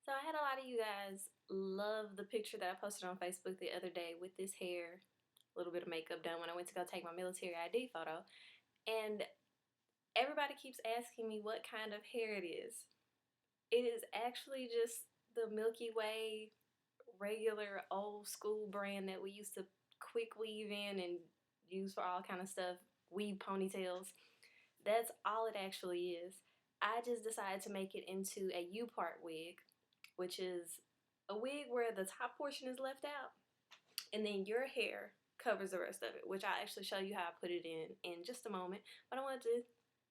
So I had a lot of you guys love the picture that I posted on Facebook the other day with this hair, a little bit of makeup done when I went to go take my military ID photo. And everybody keeps asking me what kind of hair it is. It is actually just the Milky Way regular old school brand that we used to quick weave in and use for all kind of stuff, weave ponytails. That's all it actually is. I just decided to make it into a Upart wig, which is a wig where the top portion is left out and then your hair covers the rest of it, which I'll actually show you how I put it in just a moment. But I wanted to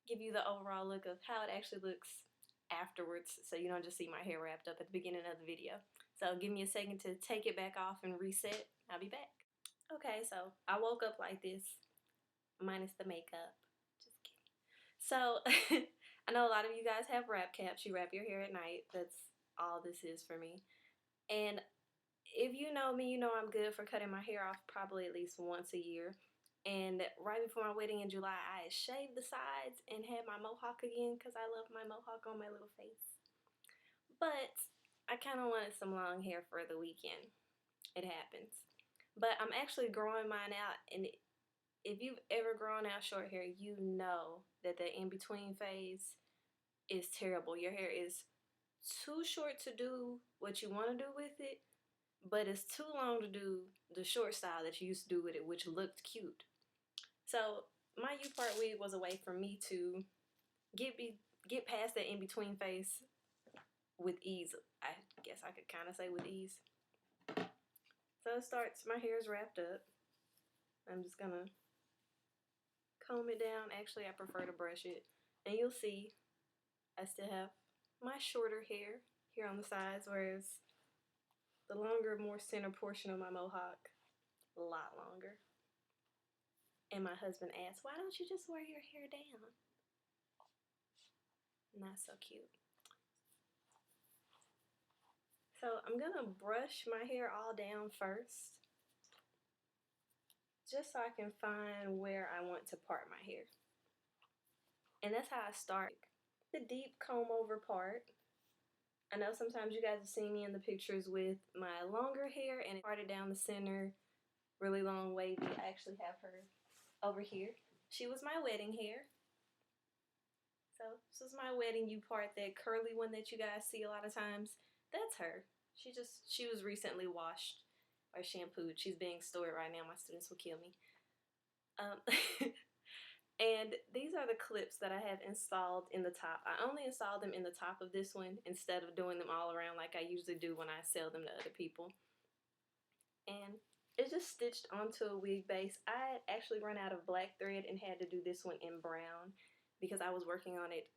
give you the overall look of how it actually looks afterwards, so you don't just see my hair wrapped up at the beginning of the video. So give me a second to take it back off and reset. I'll be back. Okay, so I woke up like this, minus the makeup. Just kidding. So I know a lot of you guys have wrap caps. You wrap your hair at night. That's all this is for me. And if you know me, you know I'm good for cutting my hair off probably at least once a year. And right before my wedding in July, I shaved the sides and had my mohawk again because I love my mohawk on my little face. But I kind of wanted some long hair for the weekend. It happens. But I'm actually growing mine out, and if you've ever grown out short hair, you know that the in-between phase is terrible. Your hair is too short to do what you want to do with it, but it's too long to do the short style that you used to do with it, which looked cute. So my U-part wig was a way for me to get past that in-between phase with ease. I guess I could kind of say with ease. So it starts, my hair is wrapped up. I'm just gonna comb it down. Actually, I prefer to brush it. And you'll see I still have my shorter hair here on the sides, whereas the longer, more center portion of my mohawk, a lot longer. And my husband asked, why don't you just wear your hair down? Not so cute. So I'm gonna brush my hair all down first, just so I can find where I want to part my hair. And that's how I start. The deep comb over part. I know sometimes you guys have seen me in the pictures with my longer hair and it parted down the center, really long wavy. I actually have her over here. She was my wedding hair. So this is my wedding U-part, that curly one that you guys see a lot of times. That's her. She was recently washed or shampooed. She's being stored right now. My students will kill me. And these are the clips that I have installed in the top. I only installed them in the top of this one instead of doing them all around like I usually do when I sell them to other people. And it's just stitched onto a wig base. I had actually run out of black thread and had to do this one in brown because I was working on it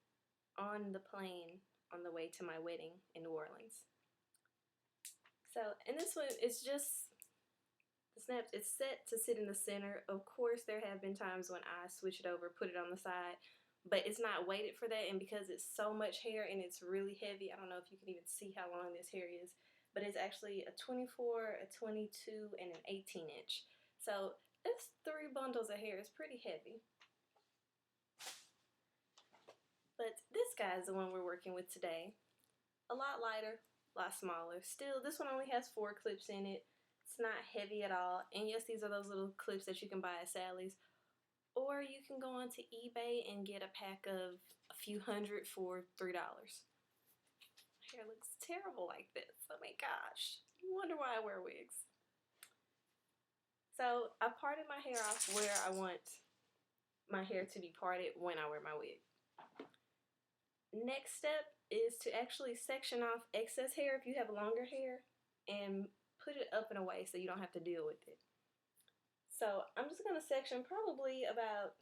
on the plane on the way to my wedding in New Orleans. So, and this one is just the snaps. It's set to sit in the center. Of course, there have been times when I switch it over, put it on the side, but it's not weighted for that. And because it's so much hair and it's really heavy, I don't know if you can even see how long this hair is, but it's actually a 24, a 22, and an 18 inch. So it's 3 bundles of hair. It's pretty heavy. But this guy is the one we're working with today. A lot lighter, a lot smaller. Still, this one only has 4 clips in it. It's not heavy at all. And yes, these are those little clips that you can buy at Sally's. Or you can go onto eBay and get a pack of a few hundred for $3. My hair looks terrible like this. Oh my gosh. I wonder why I wear wigs. So I parted my hair off where I want my hair to be parted when I wear my wig. Next step is to actually section off excess hair if you have longer hair and put it up and away so you don't have to deal with it. So I'm just going to section probably about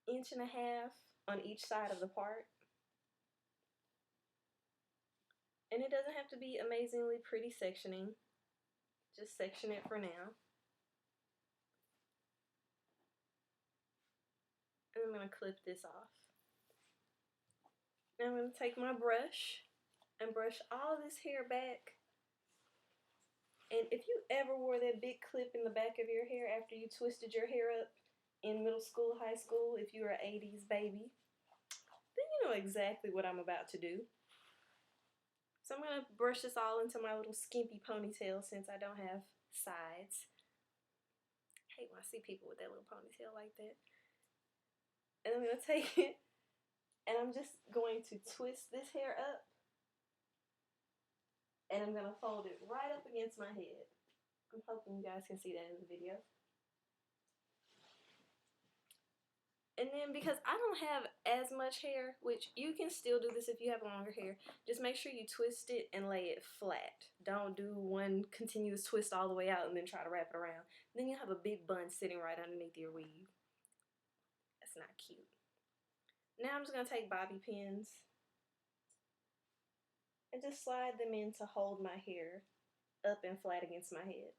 1.5 inches on each side of the part. And it doesn't have to be amazingly pretty sectioning. Just section it for now. And I'm going to clip this off. Now I'm going to take my brush and brush all this hair back. And if you ever wore that big clip in the back of your hair after you twisted your hair up in middle school, high school, if you were an 80s baby, then you know exactly what I'm about to do. So I'm going to brush this all into my little skimpy ponytail since I don't have sides. I hate when I see people with that little ponytail like that. And I'm going to take it and I'm just going to twist this hair up. And I'm going to fold it right up against my head. I'm hoping you guys can see that in the video. And then because I don't have as much hair, which you can still do this if you have longer hair, just make sure you twist it and lay it flat. Don't do one continuous twist all the way out and then try to wrap it around. Then you'll have a big bun sitting right underneath your weave. That's not cute. Now I'm just going to take bobby pins and just slide them in to hold my hair up and flat against my head.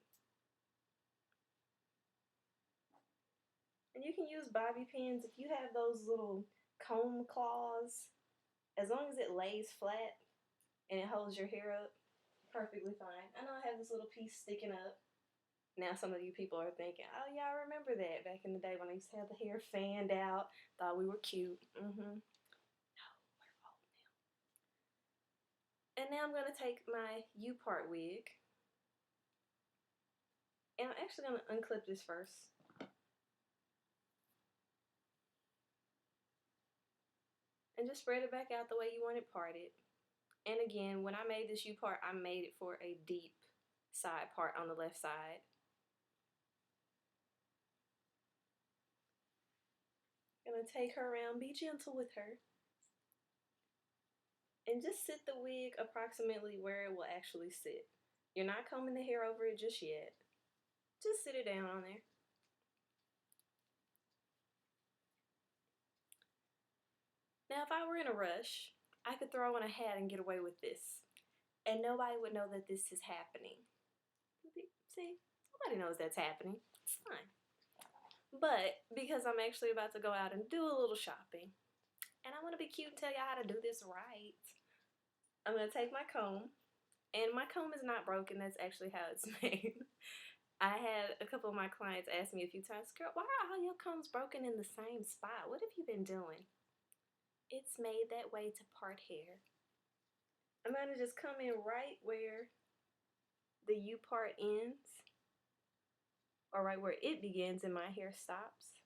And you can use bobby pins if you have those little comb claws. As long as it lays flat and it holds your hair up, perfectly fine. I know I have this little piece sticking up. Now some of you people are thinking, oh yeah, I remember that back in the day when I used to have the hair fanned out. Thought we were cute. No, we're old now. And now I'm going to take my Upart wig. And I'm actually going to unclip this first. And just spread it back out the way you want it parted. And again, when I made this Upart, I made it for a deep side part on the left side. Gonna take her around, be gentle with her. And just sit the wig approximately where it will actually sit. You're not combing the hair over it just yet. Just sit it down on there. Now, if I were in a rush, I could throw on a hat and get away with this. And nobody would know that this is happening. See, nobody knows that's happening. It's fine. But because I'm actually about to go out and do a little shopping, and I want to be cute and tell you how to do this right, I'm going to take my comb. And my comb is not broken. That's actually how it's made. I had a couple of my clients ask me a few times, girl, why are all your combs broken in the same spot? What have you been doing? It's made that way to part hair. I'm going to just come in right where the U part ends, or right where it begins and my hair stops.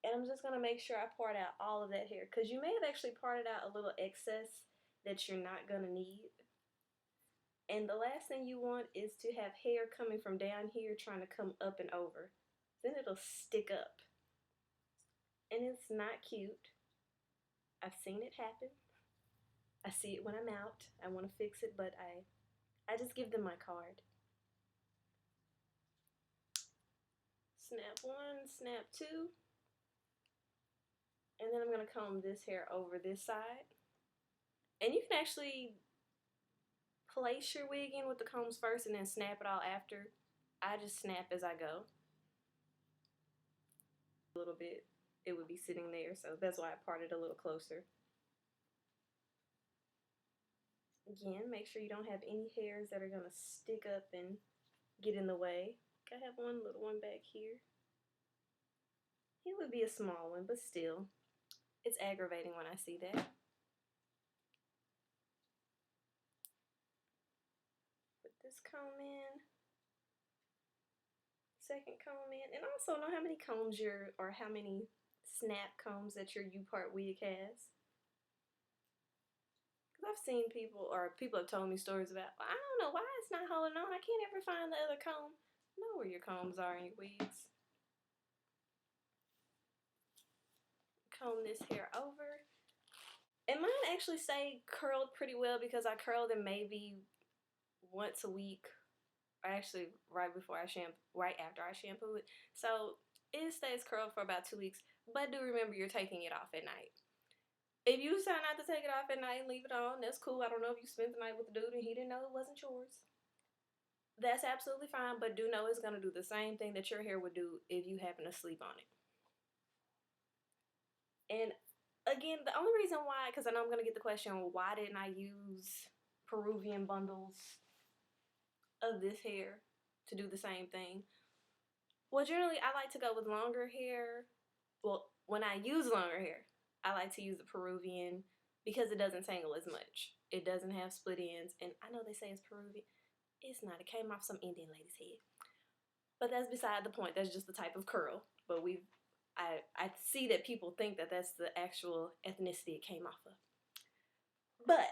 And I'm just going to make sure I part out all of that hair, because you may have actually parted out a little excess that you're not going to need. And the last thing you want is to have hair coming from down here trying to come up and over. Then it'll stick up. And it's not cute. I've seen it happen. I see it when I'm out. I want to fix it, but I just give them my card. Snap one, snap two. And then I'm going to comb this hair over this side. And you can actually place your wig in with the combs first and then snap it all after. I just snap as I go. A little bit, it would be sitting there, so that's why I parted a little closer. Again, make sure you don't have any hairs that are going to stick up and get in the way. I have one little one back here. It would be a small one, but still, it's aggravating when I see that. Put this comb in. Second comb in. And also know how many combs or how many snap combs that your Upart wig has. Because I've seen people, or people have told me stories about, well, I don't know why it's not holding on. I can't ever find the other comb. Know where your combs are in your wigs. Comb this hair over. And mine actually stay curled pretty well because I curl them maybe once a week, or actually right after I shampoo it. So it stays curled for about 2 weeks. But do remember you're taking it off at night. If you decide not to take it off at night and leave it on, that's cool. I don't know if you spent the night with the dude and he didn't know it wasn't yours. That's absolutely fine, but do know it's going to do the same thing that your hair would do if you happen to sleep on it. And again, the only reason why, because I know I'm going to get the question, why didn't I use Peruvian bundles of this hair to do the same thing? Well, generally, I like to go with longer hair. Well, when I use longer hair, I like to use the Peruvian because it doesn't tangle as much. It doesn't have split ends, and I know they say it's Peruvian. It's not. It came off some Indian lady's head. But that's beside the point. That's just the type of curl. But I see that people think that that's the actual ethnicity it came off of. But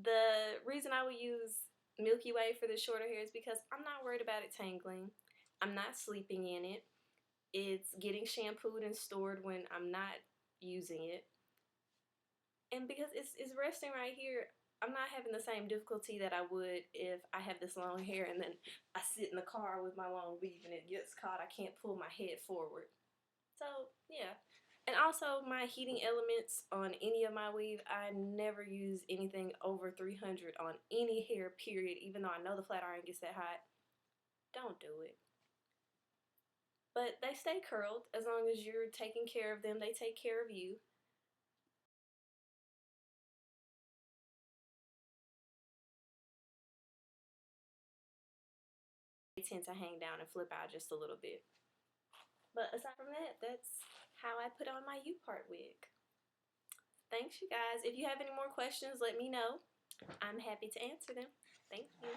the reason I would use Milky Way for the shorter hair is because I'm not worried about it tangling. I'm not sleeping in it. It's getting shampooed and stored when I'm not using it. And because it's resting right here, I'm not having the same difficulty that I would if I have this long hair and then I sit in the car with my long weave and it gets caught. I can't pull my head forward. So, yeah. And also, my heating elements on any of my weave, I never use anything over 300 on any hair, period. Even though I know the flat iron gets that hot. Don't do it. But they stay curled as long as you're taking care of them. They take care of you. They tend to hang down and flip out just a little bit. But aside from that, that's how I put on my Upart wig. Thanks, you guys. If you have any more questions, let me know. I'm happy to answer them. Thank you.